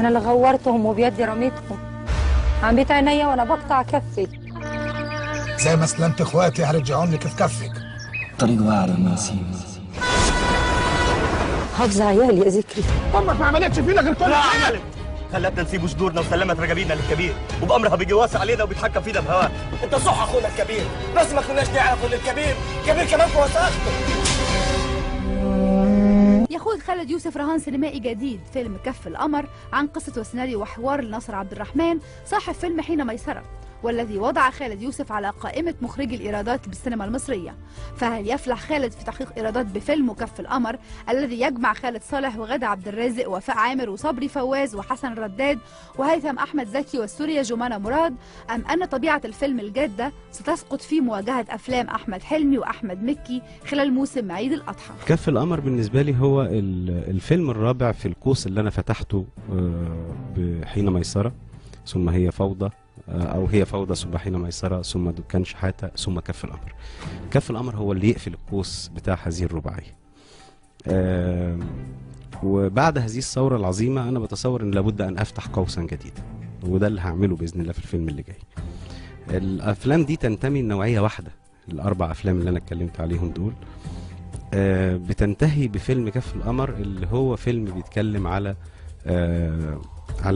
انا اللي غورتهم وبيدي رميتهم، عميت عينيا وانا بقطع كفي. زي ما سلمت اخواتي هرجعهم لك في كفك. طريق واعر ما سيب. حافظ عيالي يا ذكري. امك ما عملتش فينا غير كل لا عملت، خلتنا نسيب جذورنا وسلمت رجابينا للكبير، وبامرها بيجي واسع علينا وبيتحكم فينا بهواه. انت صح اخونا الكبير، بس ما كناش نعرف ان الكبير كمان في وثائقته. يخوض خالد يوسف رهان سينمائي جديد، فيلم كف القمر، عن قصة وسيناريو وحوار لناصر عبد الرحمن صاحب فيلم حين ميسرة، والذي وضع خالد يوسف على قائمة مخرجي الإيرادات بالسينما المصرية. فهل يفلح خالد في تحقيق إيرادات بفيلم كف القمر الذي يجمع خالد صالح وغادة عبد الرازق ووفاء عامر وصبري فواز وحسن الرداد وهيثم أحمد زكي والسورية جمانة مراد، أم أن طبيعة الفيلم الجادة ستسقط في مواجهة أفلام أحمد حلمي وأحمد مكي خلال موسم عيد الأضحى؟ كف القمر بالنسبة لي هو الفيلم الرابع في القوس اللي أنا فتحته بحين ميسرة، ثم هي فوضى، أو هي فوضى، ثم حين ميسرة، ثم دكان شحاتة، ثم كف القمر. كف القمر هو اللي يقفل القوس بتاع هذه الرباعية. وبعد هذه الثورة العظيمة أنا بتصور أن لابد أن أفتح قوسا جديدا، وده اللي هعمله بإذن الله في الفيلم اللي جاي. الأفلام دي تنتمي لنوعية واحدة، الأربع أفلام اللي أنا اتكلمت عليهم دول بتنتهي بفيلم كف القمر، اللي هو فيلم بيتكلم على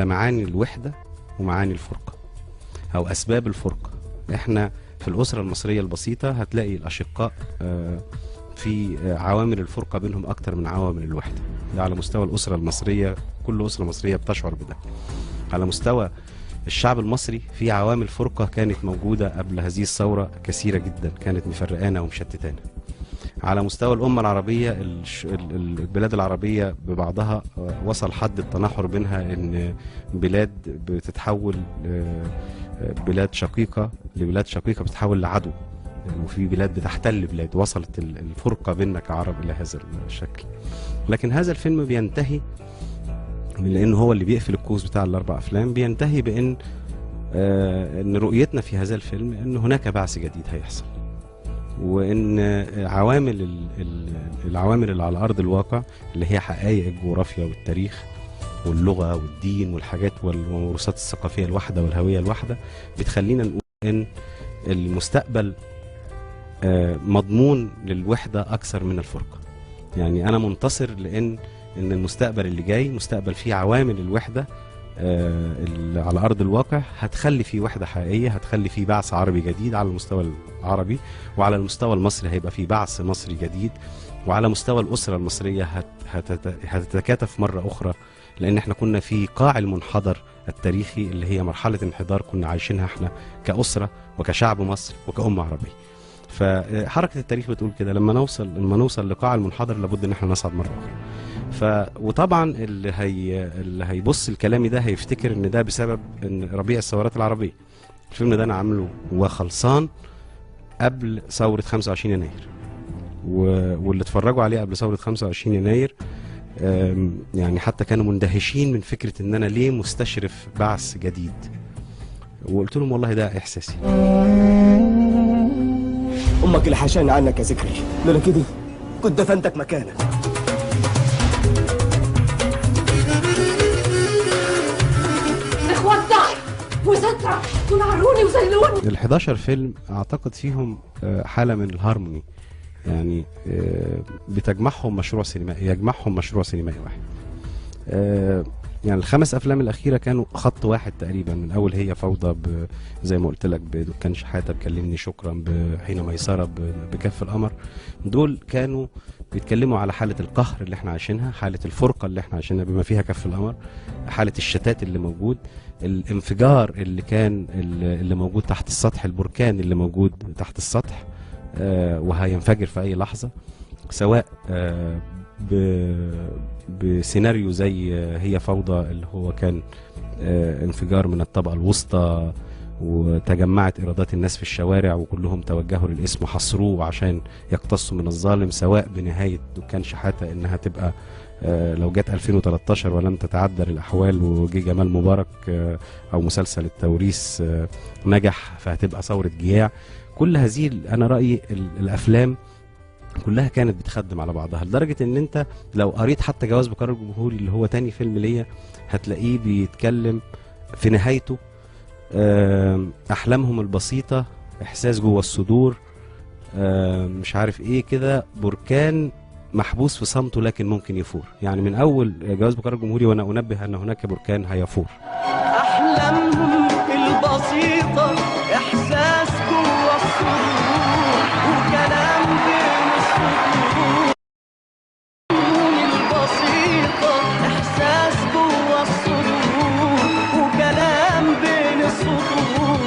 معاني الوحدة ومعاني الفرقة أو أسباب الفرقة. إحنا في الأسرة المصرية البسيطة هتلاقي الأشقاء في عوامل الفرقة بينهم أكتر من عوامل الوحدة. ده على مستوى الأسرة المصرية، كل أسرة مصرية بتشعر بده. على مستوى الشعب المصري في عوامل فرقة كانت موجودة قبل هذه الثورة كثيرة جدا، كانت مفرقانا ومشتتانا. على مستوى الأمة العربية، البلاد العربية ببعضها وصل حد التناحر بينها، إن بلاد بتتحول بلاد شقيقة لبلاد شقيقة بتتحول لعدو، وفي بلاد بتحتل بلاد. وصلت الفرقة بيننا كعرب إلى هذا الشكل. لكن هذا الفيلم بينتهي، من لأنه هو اللي بيقفل القوس بتاع الأربع أفلام، بينتهي بأن إن رؤيتنا في هذا الفيلم إن هناك بعث جديد هيحصل، وان العوامل اللي على ارض الواقع اللي هي حقائق الجغرافيا والتاريخ واللغه والدين والحاجات والموروثات الثقافيه الواحده والهويه الواحده بتخلينا نقول ان المستقبل مضمون للوحده اكثر من الفرقه. يعني انا منتصر لان المستقبل اللي جاي مستقبل فيه عوامل الوحده اللي على ارض الواقع هتخلي فيه وحده حقيقيه، هتخلي فيه بعث عربي جديد على المستوى العربي، وعلى المستوى المصري هيبقى فيه بعث مصري جديد، وعلى مستوى الاسره المصريه هتتكاتف مره اخرى، لان احنا كنا في قاع المنحدر التاريخي اللي هي مرحله انحدار كنا عايشينها احنا كاسره وكشعب مصر وكأمه عربيه. فحركه التاريخ بتقول كده، لما نوصل لقاع المنحدر لابد ان احنا نصعد مره اخرى. وطبعا اللي هيبص الكلامي ده هيفتكر ان ده بسبب ان ربيع الثورات العربيه. الفيلم ده انا عامله وخلصان قبل ثوره 25 يناير، واللي اتفرجوا عليه قبل ثوره 25 يناير يعني حتى كانوا مندهشين من فكره ان انا ليه مستشرف بعث جديد، وقلت لهم والله ده احساسي. امك اللي حشان عنك يا ذكري، لولا كده كنت دفنتك مكانك. وسترة ونعروني وزلوني. ال11 فيلم اعتقد فيهم حاله من الهارموني، يعني بتجمعهم مشروع سينمائي، يجمعهم مشروع سينمائي واحد. يعني الخمس افلام الاخيره كانوا خط واحد تقريبا، من اول هي فوضى زي ما قلت لك، بدكان شحاته، بكلمني شكرا، بحين ميسره، بكف القمر. دول كانوا بيتكلموا على حاله القهر اللي احنا عايشينها، حاله الفرقه اللي احنا عايشينها بما فيها كف القمر، حاله الشتات اللي موجود، الانفجار اللي موجود تحت السطح، البركان اللي موجود تحت السطح وهينفجر في اي لحظه، سواء بسيناريو زي هي فوضى اللي هو كان انفجار من الطبقه الوسطى، وتجمعت ايرادات الناس في الشوارع وكلهم توجهوا للاسم وحصروه عشان يقتصوا من الظالم، سواء بنهايه دكان شحاته انها تبقى لو جت 2013 ولم تتعدل الاحوال وجي جمال مبارك او مسلسل التوريث نجح فهتبقى ثوره جياع. كل هذه انا رايي الافلام كلها كانت بتخدم على بعضها، لدرجه ان انت لو قريت حتى جواز بقرار الجمهوري اللي هو تاني فيلم ليا هتلاقيه بيتكلم في نهايته احلامهم البسيطه، احساس جوه الصدور، مش عارف ايه كده، بركان محبوس في صمته لكن ممكن يفور. يعني من اول جواز بقرار الجمهوري وانا انبه ان هناك بركان هيفور. احلامهم البسيطه احساس جوه الصدور وكلام بين السطور. البسيطه احساس جوه الصدور وكلام بين السطور.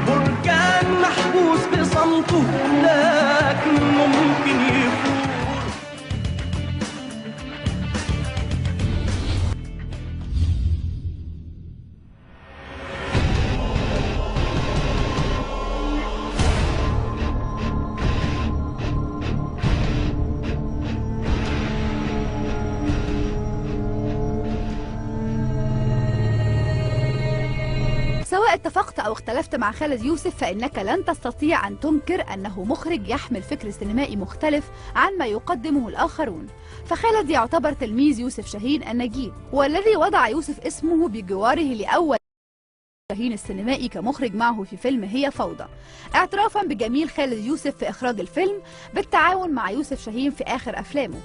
بركان محبوس بصمته لكن ممكن يفور. سواء اتفقت أو اختلفت مع خالد يوسف فإنك لن تستطيع أن تنكر أنه مخرج يحمل فكر سينمائي مختلف عن ما يقدمه الآخرون. فخالد يعتبر تلميذ يوسف شاهين النجيب، والذي وضع يوسف اسمه بجواره لأول شاهين السينمائي كمخرج معه في فيلم هي فوضى، اعترافا بجميل خالد يوسف في إخراج الفيلم بالتعاون مع يوسف شاهين في آخر أفلامه.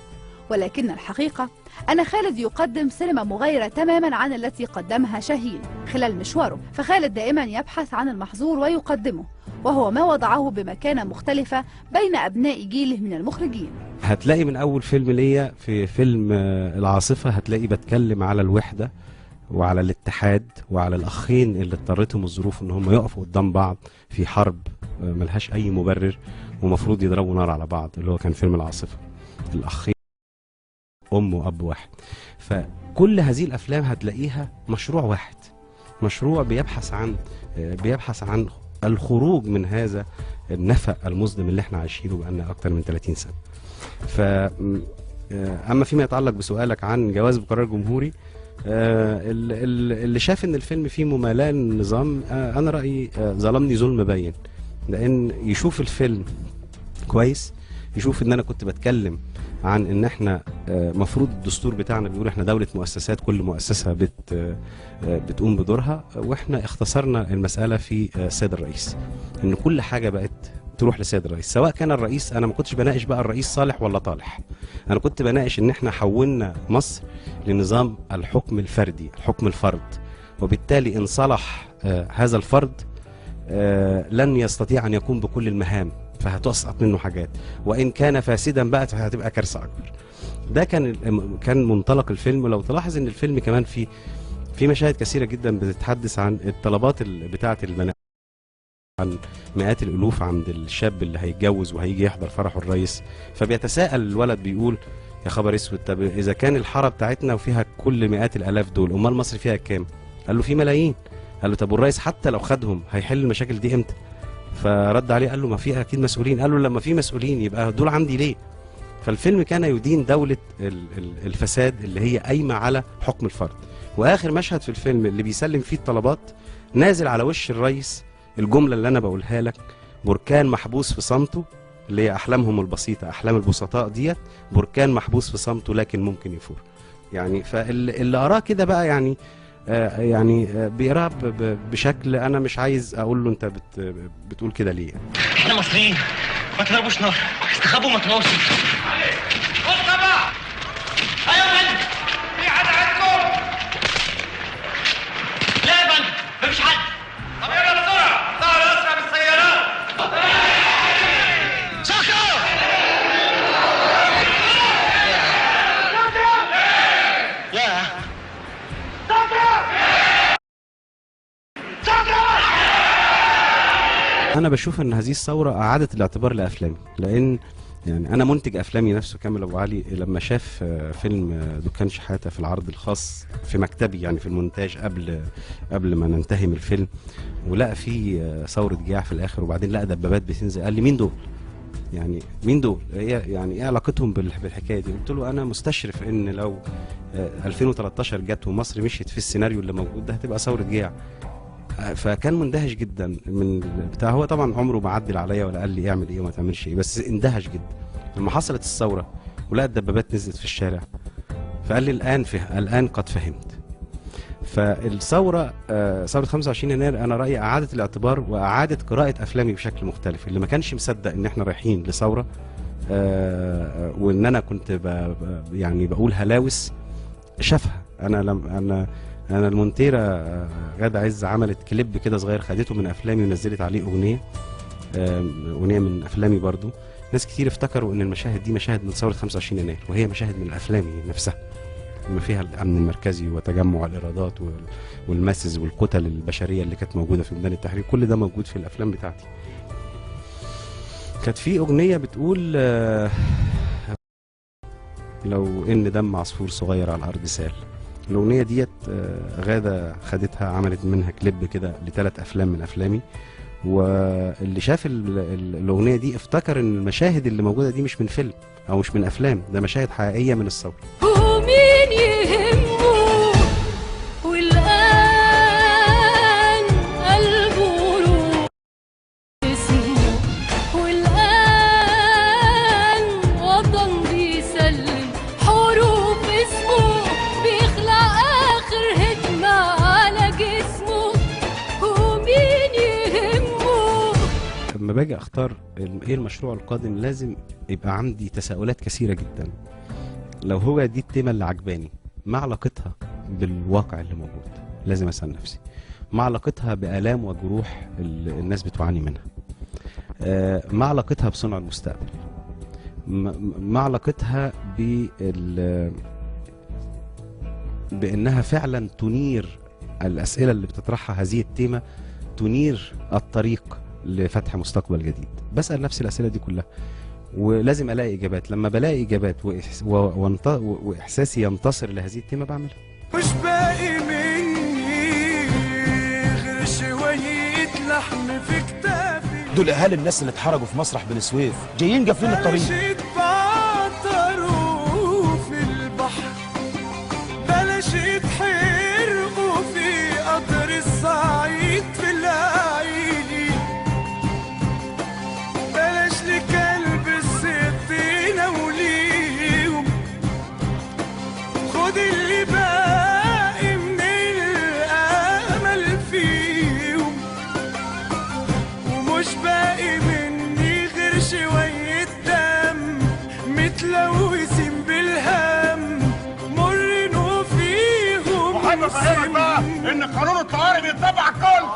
ولكن الحقيقة أن خالد يقدم سينما مغايرة تماما عن التي قدمها شاهين خلال مشواره، فخالد دائما يبحث عن المحظور ويقدمه، وهو ما وضعه بمكانة مختلفة بين أبناء جيله من المخرجين. هتلاقي من أول فيلم ليا في فيلم العاصفة هتلاقي بتكلم على الوحدة وعلى الاتحاد وعلى الأخين اللي اضطرتهم الظروف إن هم يقفوا قدام بعض في حرب ملهاش أي مبرر ومفروض يضربوا نار على بعض، اللي هو كان فيلم العاصفة. الأخين أم وأب واحد. فكل هذه الأفلام هتلاقيها مشروع واحد، مشروع بيبحث عن الخروج من هذا النفق المظلم اللي احنا عايشينه بقالنا أكتر من 30 سنة. أما فيما يتعلق بسؤالك عن جواز بقرار جمهوري، اللي شاف ان الفيلم فيه ممالاة للنظام، انا رأيي ظلمني ظلم باين، لان يشوف الفيلم كويس، يشوف ان انا كنت بتكلم عن ان احنا مفروض الدستور بتاعنا بيقول احنا دولة مؤسسات، كل مؤسسة بتقوم بدورها، واحنا اختصرنا المسألة في السيد الرئيس، ان كل حاجة بقت تروح للسيد الرئيس. سواء كان الرئيس، انا ما كنتش بناقش بقى الرئيس صالح ولا طالح، انا كنت بناقش ان احنا حولنا مصر لنظام الحكم الفردي، الحكم الفرد، وبالتالي ان صلح هذا الفرد لن يستطيع ان يقوم بكل المهام، فهتسقط منه حاجات، وان كان فاسدا بقى هتبقى كارثه اكبر. ده كان منطلق الفيلم. لو تلاحظ ان الفيلم كمان في مشاهد كثيره جدا بتتحدث عن الطلبات بتاعه البنات، عن مئات الالوف عند الشاب اللي هيتجوز وهيجي يحضر فرحه الرئيس، فبيتساءل الولد بيقول يا خبر اسود، طب اذا كان الحاره بتاعتنا وفيها كل مئات الالاف دول، امال مصر فيها كام؟ قال له في ملايين. قال له طب والرئيس حتى لو خدهم هيحل المشاكل دي امتى؟ فرد عليه قال له ما في اكيد مسؤولين. قال له لما في مسؤولين يبقى دول عندي ليه؟ فالفيلم كان يدين دولة الفساد اللي هي قايمة على حكم الفرد. واخر مشهد في الفيلم اللي بيسلم فيه الطلبات، نازل على وش الرئيس الجملة اللي انا بقولها لك، بركان محبوس في صمته، اللي هي احلامهم البسيطة، احلام البسطاء ديت، بركان محبوس في صمته لكن ممكن يفور. يعني فاللي اراه كده بقى يعني بيقرا بشكل انا مش عايز اقول له انت بتقول كده ليه. احنا مصريين، ما تضربوش نار، استخبوا ما تنورش. خد طبعا. ايوه يا فندم، في حد عندكم؟ لا يا فندم، مفيش حد. طب يلا بسرعه، طلعوا اسرع بالسيارات. سكر! يا أنا بشوف إن هذه الثورة أعادت الاعتبار لأفلامي، لأن يعني أنا منتج أفلامي نفسه كامل أبو علي لما شاف فيلم دكان شحاتة في العرض الخاص في مكتبي، يعني في المونتاج قبل ما ننتهي من الفيلم، ولقى فيه ثورة جياع في الآخر، وبعدين لقى دبابات بتنزل، قال لي مين دول؟ يعني مين دول؟ يعني إيه علاقتهم بالحكاية دي؟ قلت له أنا مستشرف إن لو 2013 جت ومصر مشيت في السيناريو اللي موجود ده هتبقى ثورة جياع. فكان مندهش جدا من بتاع، هو طبعا عمره ما عدل عليا ولا قال لي اعمل ايه وما تعملش ايه، بس اندهش جدا. لما حصلت الثوره ولقى الدبابات نزلت في الشارع فقال لي الان قد فهمت. فالثوره ثوره 25 يناير انا رايي اعاده الاعتبار واعاده قراءه افلامي بشكل مختلف. اللي ما كانش مصدق ان احنا رايحين لثوره وان انا كنت يعني بقول هلاوس شافها. انا المونتيره غادة عز عملت كليب كده صغير خدته من افلامي ونزلت عليه اغنيه من افلامي برضو. ناس كتير افتكروا ان المشاهد دي مشاهد من ثوره 25 يناير وهي مشاهد من افلامي نفسها بما فيها الامن المركزي وتجمع الايرادات والماسز والكتل البشريه اللي كانت موجوده في ميدان التحرير. كل ده موجود في الافلام بتاعتي. كانت في اغنيه بتقول لو ان دم عصفور صغير على الارض سال. الاغنيه ديت غادة خدتها عملت منها كليب كده ل3 افلام من افلامي. واللي شاف الاغنيه دي افتكر ان المشاهد اللي موجوده دي مش من فيلم او مش من افلام، ده مشاهد حقيقيه من الثوره. ومين يهمه والآن قلبه روح اسمه والآن وطن بيسلم حروف اسمه بيخلع آخر هجمة على جسمه. ومين يهمه. لما باجي اختار ايه المشروع القادم لازم يبقى عندي تساؤلات كثيره جدا. لو هو دي التيمة اللي عجباني ما علاقتها بالواقع اللي موجود؟ لازم اسال نفسي ما علاقتها بآلام وجروح الناس بتعاني منها؟ ما علاقتها بصنع المستقبل؟ ما علاقتها بانها فعلا تنير الاسئله اللي بتطرحها هذه التيمة، تنير الطريق لفتح مستقبل جديد؟ بسال نفسي الاسئله دي كلها ولازم الاقي اجابات. لما بلاقي اجابات واحساسي ينتصر لهذه التيمة بعملها. مش باقي مني غير شوية لحم في كتافي. دول اهالي الناس اللي اتحرجوا في مسرح بني سويف جايين قافلين الطريق. بلاش يتبعتروا في البحر، بلاش يتحرقوا في قطر الصعيد في العيني، بلاش لكلب السطينة وليهم. خد اللي باقي من الأمل فيهم، ومش باقي مني غير شوية دم متلوثين بالهم مرين وفيهم. وحابب افهمك بقى ان قانون الطوارئ بيتبع الكل.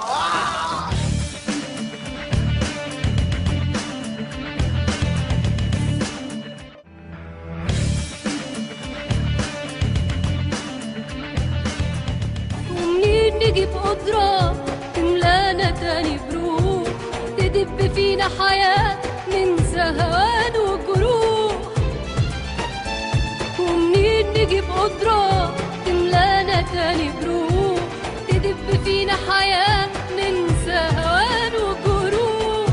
نجيب قدرة تملانا تاني بروح، تدب فينا حياة ننسى هوان وجروح. ومنين نجيب قدرة تملانا تاني بروح، تدب فينا حياة ننسى هوان وجروح.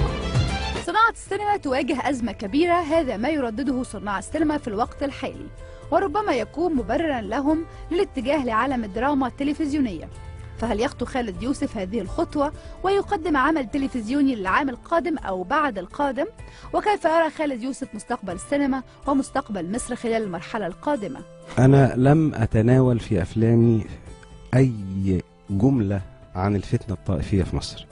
صناعة السينما تواجه أزمة كبيرة، هذا ما يردده صناع السينما في الوقت الحالي، وربما يكون مبررا لهم للاتجاه لعالم الدراما التلفزيونية. فهل يخطو خالد يوسف هذه الخطوة ويقدم عمل تلفزيوني للعام القادم أو بعد القادم؟ وكيف يرى خالد يوسف مستقبل السينما ومستقبل مصر خلال المرحلة القادمة؟ أنا لم أتناول في أفلامي أي جملة عن الفتنة الطائفية في مصر،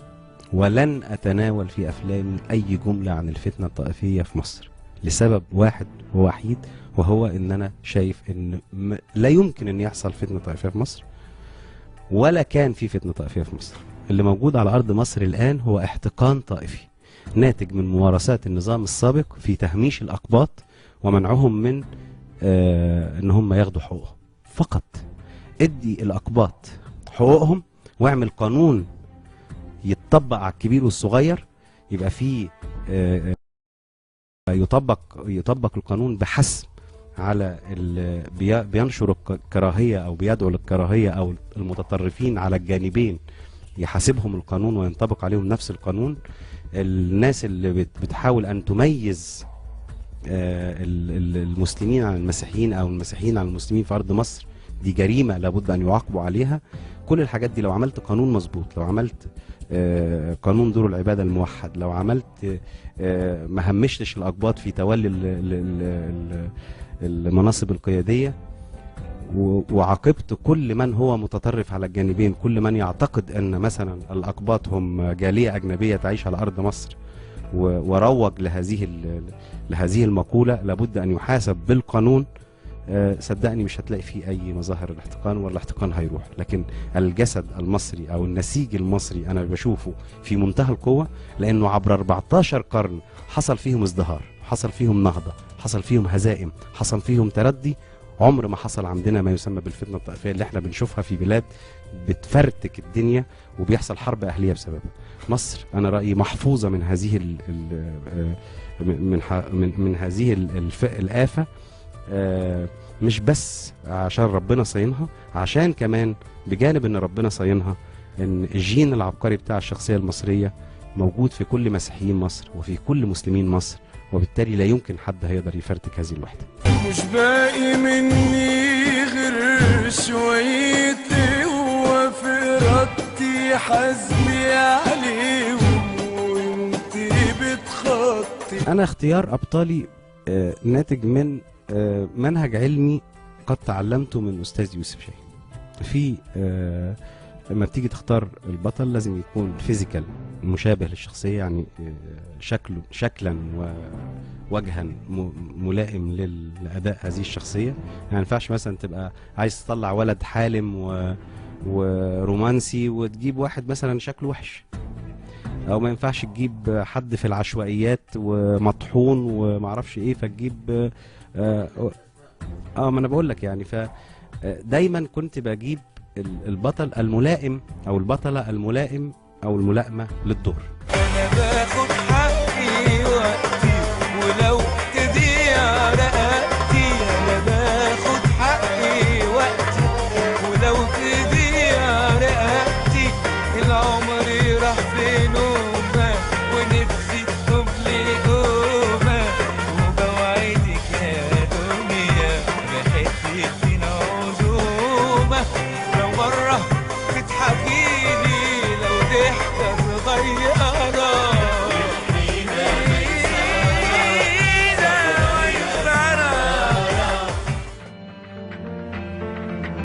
ولن أتناول في أفلامي أي جملة عن الفتنة الطائفية في مصر لسبب واحد ووحيد، وهو إن أنا شايف إن لا يمكن أن يحصل فتنة طائفية في مصر، ولا كان في فتنة طائفية في مصر. اللي موجود على أرض مصر الآن هو احتقان طائفي ناتج من ممارسات النظام السابق في تهميش الأقباط ومنعهم من إن هم ياخدوا حقوقهم. فقط ادي الأقباط حقوقهم واعمل قانون يتطبق على الكبير والصغير، يبقى فيه يطبق القانون بحسم على بينشر الكراهية أو بيدعو للكراهية أو المتطرفين على الجانبين، يحاسبهم القانون وينطبق عليهم نفس القانون. الناس اللي بتحاول أن تميز المسلمين عن المسيحيين أو المسيحيين عن المسلمين في أرض مصر، دي جريمة لابد أن يعاقبوا عليها. كل الحاجات دي لو عملت قانون مظبوط، لو عملت قانون دور العباده الموحد، لو عملت ما همشتش الاقباط في تولي المناصب القياديه، وعاقبت كل من هو متطرف على الجانبين، كل من يعتقد ان مثلا الاقباط هم جاليه اجنبيه تعيش على ارض مصر وروج لهذه المقوله، لابد ان يحاسب بالقانون. صدقني مش هتلاقي فيه اي مظاهر الاحتقان، ولا الاحتقان هيروح. لكن الجسد المصري او النسيج المصري انا بشوفه في منتهى القوه، لانه عبر 14 قرن حصل فيهم ازدهار، حصل فيهم نهضه، حصل فيهم هزائم، حصل فيهم تردي. عمر ما حصل عندنا ما يسمى بالفتنه الطائفيه اللي احنا بنشوفها في بلاد بتفرتك الدنيا وبيحصل حرب اهليه بسببها. مصر انا رايي محفوظه من هذه من هذه الآفة، مش بس عشان ربنا صاينها، عشان كمان بجانب ان ربنا صاينها ان الجين العبقري بتاع الشخصيه المصريه موجود في كل مسيحيين مصر وفي كل مسلمين مصر، وبالتالي لا يمكن حد هيقدر يفرتك هذه الوحده. مش باقي مني غير شوية قوة في إرادتي، حزمي عليهم وانتي بتخطي. انا اختيار ابطالي ناتج من منهج علمي قد تعلمته من استاذ يوسف شاهين. في لما بتيجي تختار البطل لازم يكون فيزيكال مشابه للشخصيه، يعني شكلا ووجها ملائم لاداء هذه الشخصيه. يعني ما ينفعش مثلا تبقى عايز تطلع ولد حالم ورومانسي وتجيب واحد مثلا شكله وحش، او ما ينفعش تجيب حد في العشوائيات ومطحون ومعرفش ايه فتجيب ما انا بقول لك يعني. فدايما كنت بجيب البطل الملائم او البطله الملائم او الملائمه للدور.